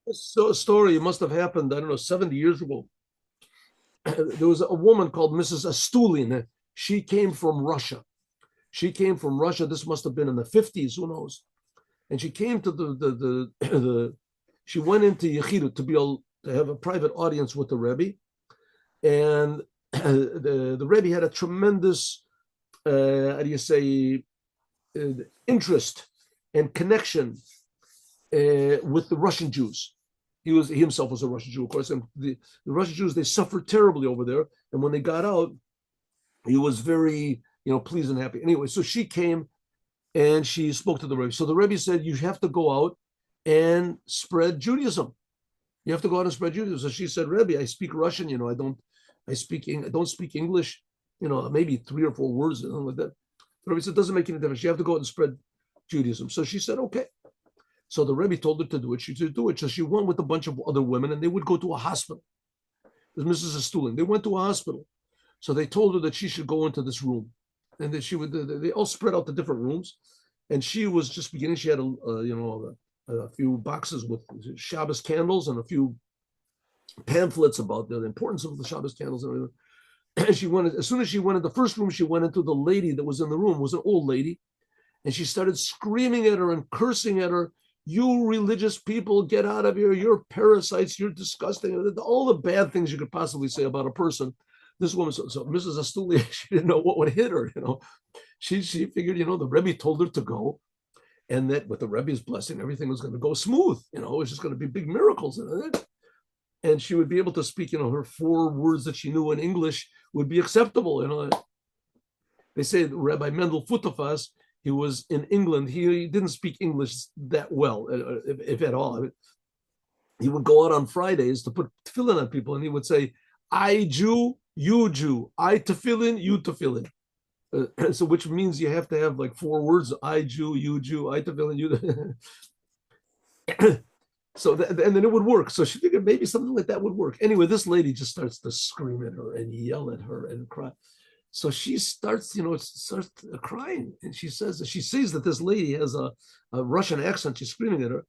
This story must have happened, I don't know, 70 years ago. There was a woman called Mrs. Astulin. She came from Russia. She came from Russia. This must have been in the 50s, who knows? And she came to the she went into Yechidut to be able to have a private audience with the Rebbe. And the Rebbe had a tremendous, how do you say, interest and connection with the Russian Jews. He himself was a Russian Jew, of course, and the Russian Jews, they suffered terribly over there. And when they got out, he was very, pleased and happy. Anyway, so she came and she spoke to the Rebbe. So the Rebbe said, "You have to go out and spread Judaism. You have to go out and spread Judaism." So she said, "Rebbe, I speak Russian. I don't speak English. Maybe 3 or 4 words, like that." The Rebbe said, "It doesn't make any difference. You have to go out and spread Judaism." So she said, "Okay." So the Rebbe told her to do it. She should do it. So she went with a bunch of other women, and they would go to a hospital. It was Mrs. Astulin. They went to a hospital. So they told her that she should go into this room, and that she would. They all spread out the different rooms, and she was just beginning. She had a few boxes with Shabbos candles and a few pamphlets about the importance of the Shabbos candles and everything. And she went as soon as she went in the first room. She went into the lady that was in the room, was an old lady, and she started screaming at her and cursing at her. "You religious people, get out of here. You're parasites. You're disgusting." All the bad things you could possibly say about a person. This woman, so Mrs. Astulia, she didn't know what would hit her. She figured, the Rebbe told her to go, and that with the Rebbe's blessing, everything was going to go smooth. It was just going to be big miracles. And she would be able to speak, her 4 words that she knew in English would be acceptable. They say Rabbi Mendel Futerfas, he was in England. He didn't speak English that well, if at all. I mean, he would go out on Fridays to put tefillin on people, and he would say, "I Jew, you Jew. I tefillin, you tefillin." So which means you have to have like 4 words: "I Jew, you Jew, I tefillin, you." So and then it would work. So she figured maybe something like that would work. Anyway, this lady just starts to scream at her and yell at her and cry. So she starts crying, and she says that she sees that this lady has a Russian accent. She's screaming at her.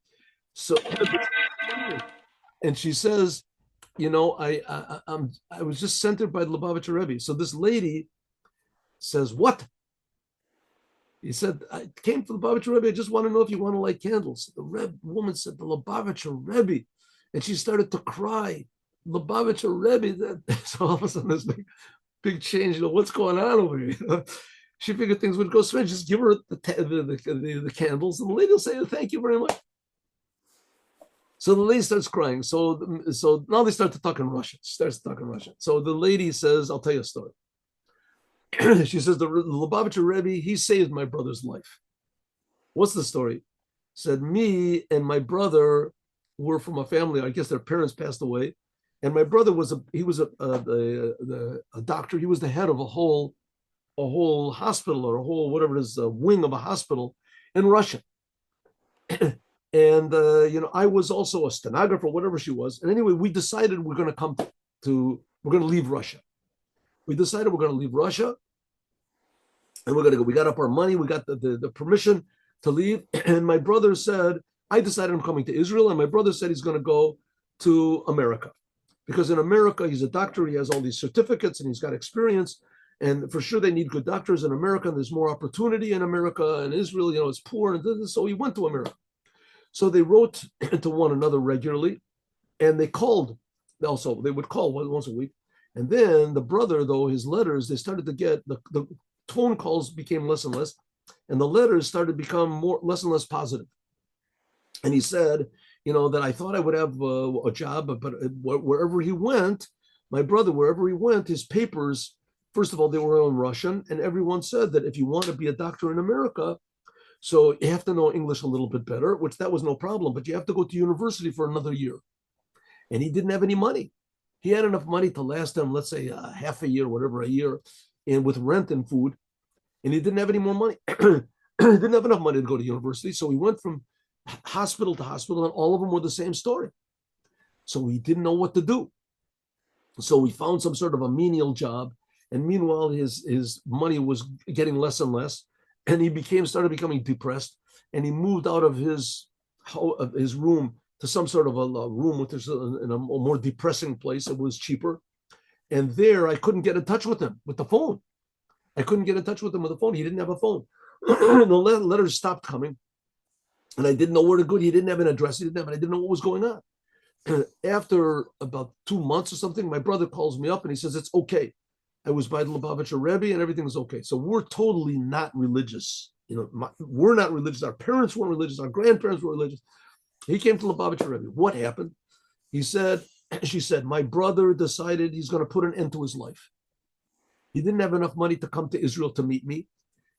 So, and she says, I was just sent here by the Lubavitcher Rebbe. So this lady says, "What?" He said, "I came from the Lubavitcher Rebbe. I just want to know if you want to light candles." The woman said, "The Lubavitcher Rebbe," and she started to cry. Lubavitcher Rebbe. So all of a sudden, this big change. What's going on over here? She figured things would go strange. Just give her the candles, and the lady will say, "Thank you very much." So the lady starts crying. So now they start to talk in Russian. She starts talking Russian. So the lady says, "I'll tell you a story." She says, "The Lubavitcher Rebbe, he saved my brother's life." What's the story? Said, "Me and my brother were from a family. I guess their parents passed away, and my brother was a doctor. He was the head of a whole hospital, or a whole whatever it is, a wing of a hospital in Russia." And I was also a stenographer, whatever she was. And anyway, we decided we're going to leave Russia. We decided we're going to leave Russia, and we're going to go. We got up our money, we got the permission to leave. And my brother said, I decided I'm coming to Israel, and my brother said he's going to go to America, because in America he's a doctor, he has all these certificates, and he's got experience. And for sure, they need good doctors in America. And there's more opportunity in America. And Israel, it's poor. And so he went to America. So they wrote to one another regularly, and they called. Also, they would call once a week. And then the brother, though, his letters, they started to get the phone calls became less and less, and the letters started to become less and less positive. And he said, that I thought I would have a job, but wherever he went, my brother, wherever he went, his papers, first of all, they were in Russian, and everyone said that if you want to be a doctor in America, so you have to know English a little bit better, which that was no problem, but you have to go to university for another year. And he didn't have any money. He had enough money to last him, let's say, half a year, whatever, a year, and with rent and food. And he didn't have any more money. He didn't have enough money to go to university. So he went from hospital to hospital, and all of them were the same story. So he didn't know what to do. So he found some sort of a menial job. And meanwhile, his money was getting less and less. And he started becoming depressed. And he moved out of his room to some sort of a room with this in a more depressing place. It was cheaper. And there I couldn't get in touch with him with the phone. I couldn't get in touch with him with the phone. He didn't have a phone. The letters stopped coming. And I didn't know where to go. He didn't have an address. He didn't have, and I didn't know what was going on. After about 2 months or something, my brother calls me up and he says, it's okay. I was by the Lubavitcher Rebbe and everything was okay. So we're totally not religious. We're not religious. Our parents weren't religious. Our grandparents were religious. He came to Lubavitcher Rebbe. What happened? She said, my brother decided he's going to put an end to his life. He didn't have enough money to come to Israel to meet me.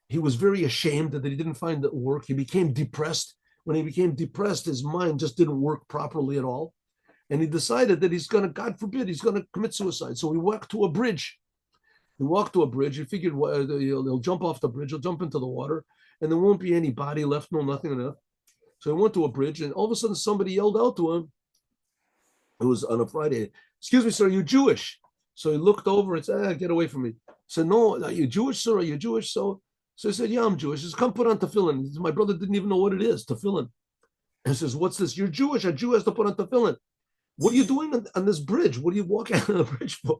He was very ashamed that he didn't find the work. He became depressed. When he became depressed, his mind just didn't work properly at all. And he decided that he's going to, God forbid, he's going to commit suicide. So he walked to a bridge. He figured he'll jump off the bridge, he'll jump into the water, and there won't be any body left, no nothing enough. So he went to a bridge, and all of a sudden somebody yelled out to him. It was on a Friday. Excuse me, sir, are you Jewish? So he looked over and said, get away from me. I said, no, are you Jewish, sir? Are you Jewish? So he said, yeah, I'm Jewish. He says, come put on tefillin. My brother didn't even know what it is, tefillin. He says, what's this? You're Jewish. A Jew has to put on tefillin. What are you doing on this bridge? What are you walking on the bridge for?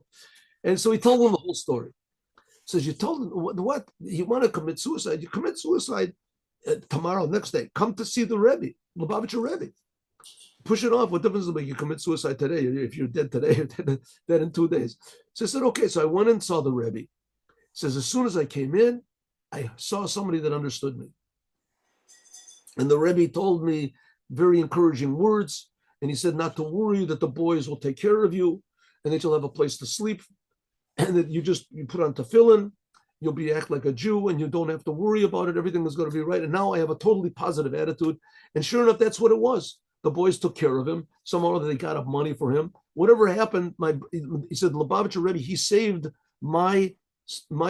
And so he told him the whole story. He says, you told him, what? You want to commit suicide? You commit suicide tomorrow, next day. Come to see the Rebbe, Lubavitcher Rebbe. Push it off. What difference does it make? You commit suicide today. If you're dead today, you're dead in 2 days. So I said, okay. So I went and saw the Rebbe. He says, as soon as I came in, I saw somebody that understood me. And the Rebbe told me very encouraging words. And he said not to worry, that the boys will take care of you and that you'll have a place to sleep. And that you put on tefillin, you'll act like a Jew and you don't have to worry about it. Everything is going to be right. And now I have a totally positive attitude. And sure enough, that's what it was. The boys took care of him. Somehow they got up money for him. Whatever happened, he said, Lubavitcher Rebbe, he saved my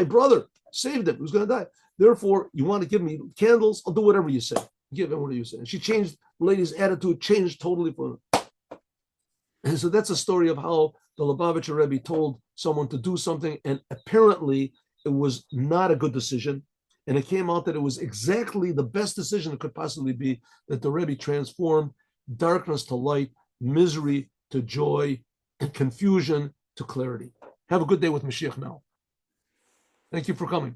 brother, saved him. He was going to die. Therefore, you want to give me candles? I'll do whatever you say. Give him what you say. And she changed, the lady's attitude changed totally for him. And so that's a story of how the Lubavitcher Rebbe told someone to do something, and apparently it was not a good decision. And it came out that it was exactly the best decision it could possibly be, that the Rebbe transformed darkness to light, misery to joy, and confusion to clarity. Have a good day with Mashiach now. Thank you for coming.